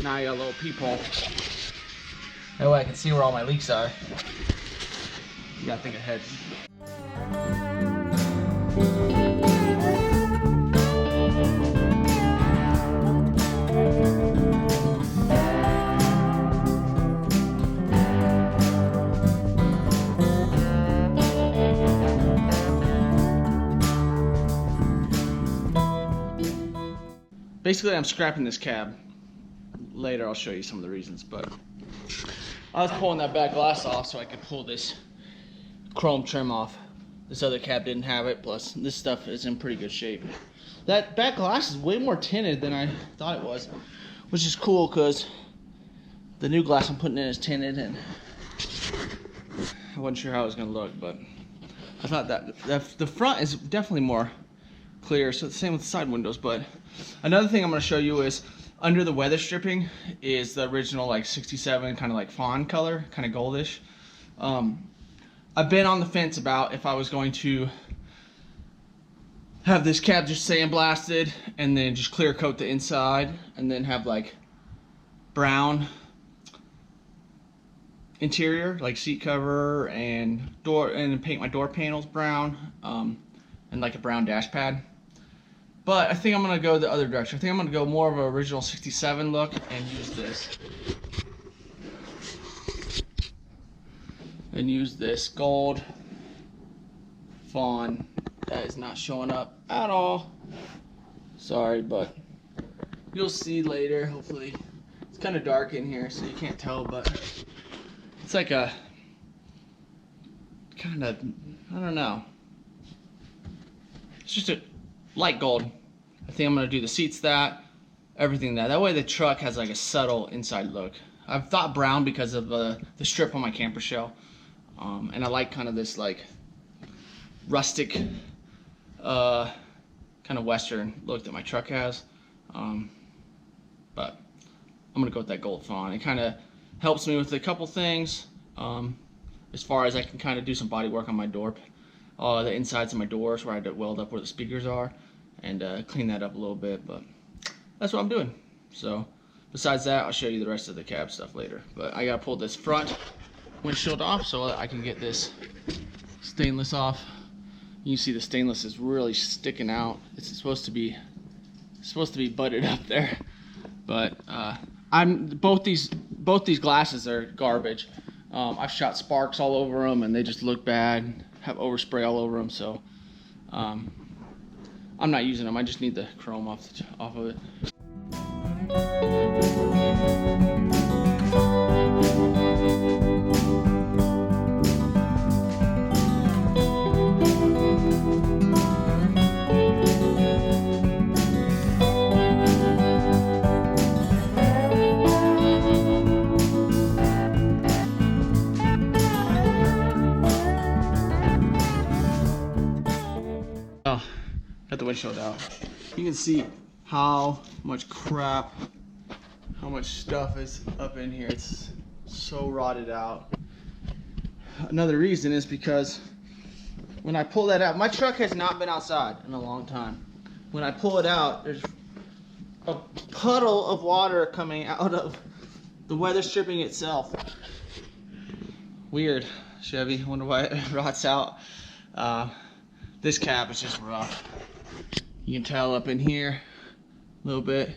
Now I got a little peephole. That way I can see where all my leaks are. You gotta think ahead. Basically, I'm scrapping this cab. Later, I'll show you some of the reasons, but I was pulling that back glass off so I could pull this chrome trim off. This other cab didn't have it, plus this stuff is in pretty good shape. That back glass is way more tinted than I thought it was, which is cool because the new glass I'm putting in is tinted, and I wasn't sure how it was going to look, but I thought that the front is definitely more clear, so the same with the side windows. But another thing I'm going to show you is under the weather stripping is the original like 67 kind of like fawn color, kind of goldish. I've been on the fence about if I was going to have this cab just sandblasted and then just clear coat the inside and then have like brown interior, like seat cover and door, and paint my door panels brown, and like a brown dash pad. But I think I'm gonna go the other direction. I think I'm gonna go more of an original 67 look and use this. And use this gold fawn that is not showing up at all. Sorry, but you'll see later, hopefully. It's kind of dark in here, so you can't tell, but it's like a kind of, I don't know. It's just a light gold. I think I'm gonna do the seats everything that way the truck has like a subtle inside look. I've thought brown because of the strip on my camper shell, and I like kind of this like rustic kind of western look that my truck has, but I'm gonna go with that gold fawn. It kind of helps me with a couple things, as far as I can kind of do some body work on my door, the insides of my doors where I had to weld up where the speakers are, and clean that up a little bit. But that's what I'm doing. So besides that, I'll show you the rest of the cab stuff later. But I gotta pull this front windshield off so I can get this stainless off. You see the stainless is really sticking out. It's supposed to be butted up there, but both these glasses are garbage. I've shot sparks all over them and they just look bad, have overspray all over them, so I'm not using them. I just need the chrome off of it. Oh, got the windshield out. You can see how much crap, how much stuff is up in here. It's so rotted out. Another reason is because when I pull that out, my truck has not been outside in a long time. When I pull it out, there's a puddle of water coming out of the weather stripping itself. Weird, Chevy. Wonder why it rots out. This cab is just rough. You can tell up in here a little bit.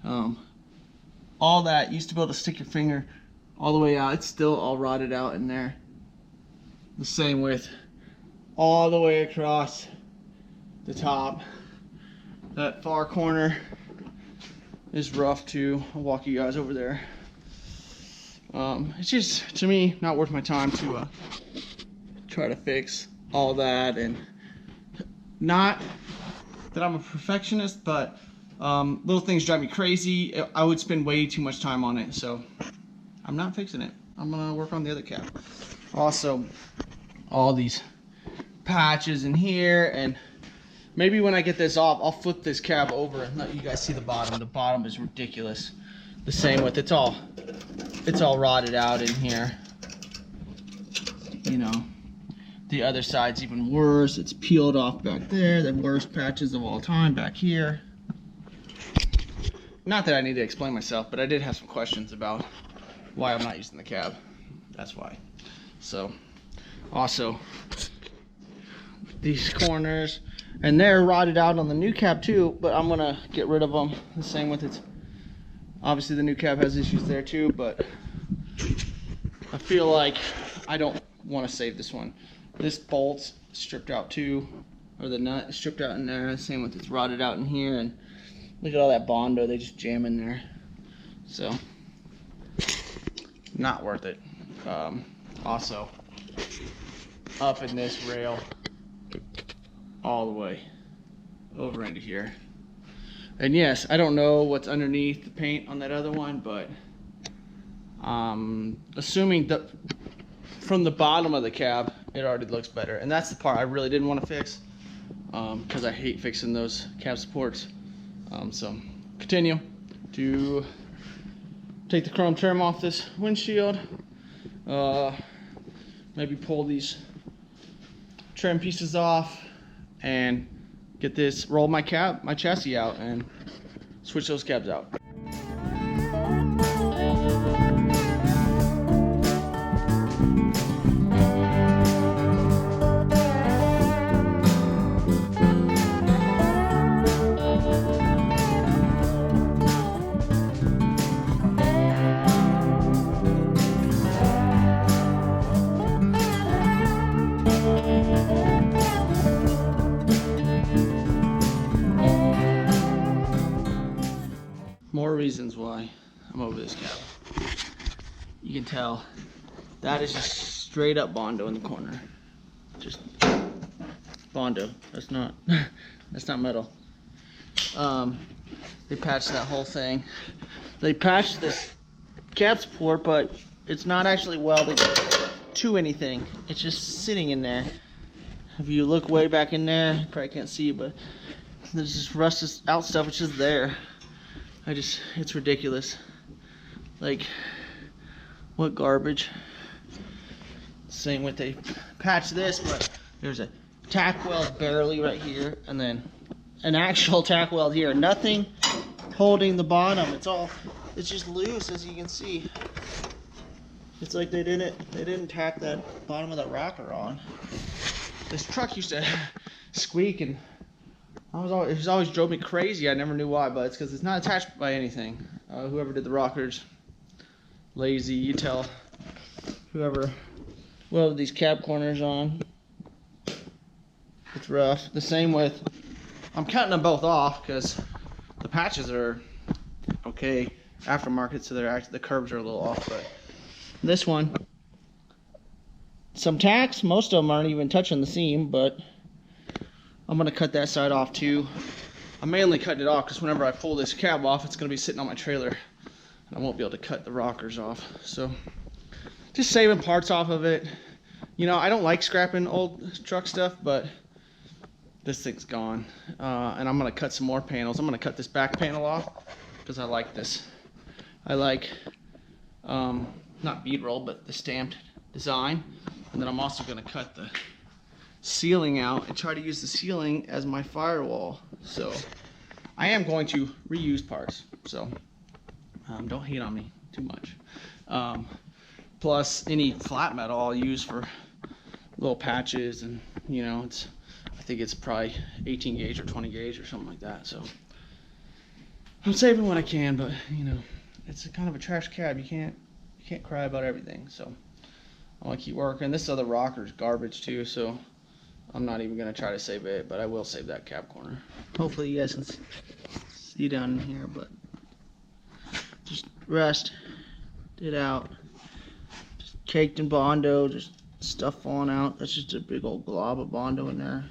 All that, you used to be able to stick your finger all the way out. It's still all rotted out in there. The same with all the way across the top. That far corner is rough too. I'll walk you guys over there. It's just, to me, not worth my time to try to fix all that. And not that I'm a perfectionist, but little things drive me crazy. I would spend way too much time on it, so I'm not fixing it. I'm gonna work on the other cab. Also, all these patches in here, and maybe when I get this off, I'll flip this cab over and let you guys see the bottom. The bottom is ridiculous. The same with it's all rotted out in here. You know, the other side's even worse. It's peeled off back there. The worst patches of all time back here. not that I need to explain myself, but I did have some questions about why I'm not using the cab. That's why. So, also, these corners, and they're rotted out on the new cab too, but I'm gonna get rid of them. The same with its, obviously the new cab has issues there too, but I feel like I don't want to save this one. This bolt's stripped out too, or the nut is stripped out in there. Same with it's rotted out in here, and look at all that Bondo, they just jam in there. So, not worth it. Also, up in this rail, all the way over into here. And yes, I don't know what's underneath the paint on that other one, but assuming that from the bottom of the cab, it already looks better. And that's the part I really didn't want to fix, because I hate fixing those cab supports. So continue to take the chrome trim off this windshield, maybe pull these trim pieces off and get this, roll my chassis out and switch those cabs out. More reasons why I'm over this cab. You can tell that is just straight up Bondo in the corner. Just Bondo. That's not metal. They patched that whole thing. They patched this cab support, but it's not actually welded to anything. It's just sitting in there. If you look way back in there, you probably can't see, but there's just rusted out stuff. It's just there. It's ridiculous. Like, what garbage. Same with, they patched this, but there's a tack weld barely right here, and then an actual tack weld here. Nothing holding the bottom. It's just loose, as you can see. It's like they didn't tack that bottom of that rocker on. This truck used to squeak, and it always drove me crazy. I never knew why, but it's because it's not attached by anything. Whoever did the rockers, lazy. You tell whoever welded these cab corners on. It's rough. The same with, I'm cutting them both off because the patches are okay, aftermarket, so the curves are a little off. But this one, some tacks. Most of them aren't even touching the seam, but I'm going to cut that side off too. I'm mainly cutting it off because whenever I pull this cab off, it's going to be sitting on my trailer, and I won't be able to cut the rockers off. So just saving parts off of it. You know, I don't like scrapping old truck stuff, but this thing's gone. And I'm going to cut some more panels. I'm going to cut this back panel off because I like this. I like, not bead roll, but the stamped design. And then I'm also going to cut the ceiling out and try to use the ceiling as my firewall. So I am going to reuse parts, so don't hate on me too much. Plus any flat metal I'll use for little patches, and you know, I think it's probably 18 gauge or 20 gauge or something like that. So I'm saving what I can, but you know, it's a kind of a trash cab. You can't cry about everything. So I want to keep working. This other rocker's garbage too, so I'm not even going to try to save it, but I will save that cab corner. Hopefully you guys can see down in here, but just rusted it out. Just caked in Bondo, just stuff falling out. That's just a big old glob of Bondo in there.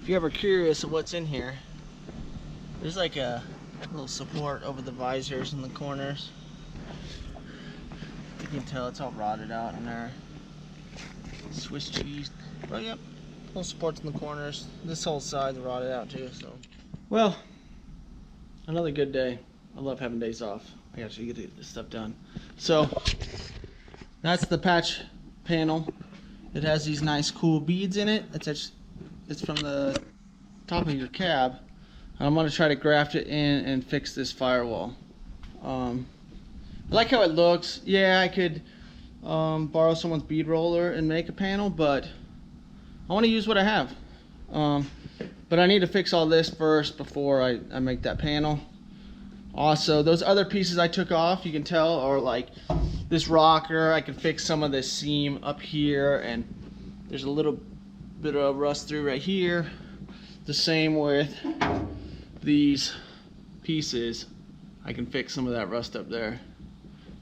you're ever curious of what's in here, there's like a little support over the visors in the corners. You can tell it's all rotted out in there. Swiss cheese. But yep, little supports in the corners. This whole side's rotted out too. So, well, another good day. I love having days off. I actually get to get this stuff done. So that's the patch panel. It has these nice cool beads in it. It's from the top of your cab. I'm going to try to graft it in and fix this firewall. I like how it looks. Yeah, I could borrow someone's bead roller and make a panel, but I want to use what I have. But I need to fix all this first before I make that panel. Also, those other pieces I took off, you can tell, are like this rocker. I can fix some of this seam up here, and there's a little bit of rust through right here. The same with these pieces. I can fix some of that rust up there.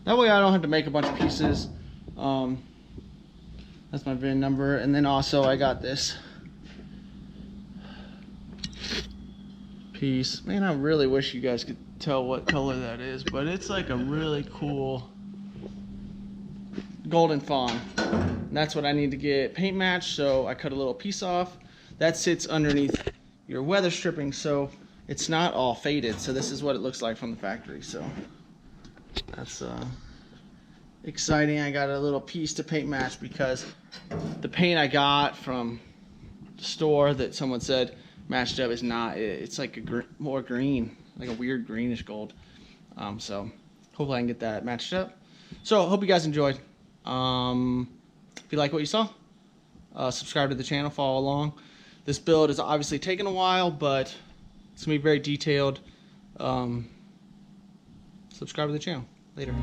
That way I don't have to make a bunch of pieces. That's my VIN number. And then also I got this piece. Man, I really wish you guys could tell what color that is, but it's like a really cool golden fawn. And that's what I need to get paint matched, so I cut a little piece off. That sits underneath your weather stripping, so it's not all faded. So this is what it looks like from the factory. So that's exciting. I got a little piece to paint match because the paint I got from the store that someone said matched up is not. It's like more green, like a weird greenish gold. So hopefully I can get that matched up. So hope you guys enjoyed. If you like what you saw, subscribe to the channel, follow along. This build is obviously taking a while, but it's gonna be very detailed. Subscribe to the channel. Later.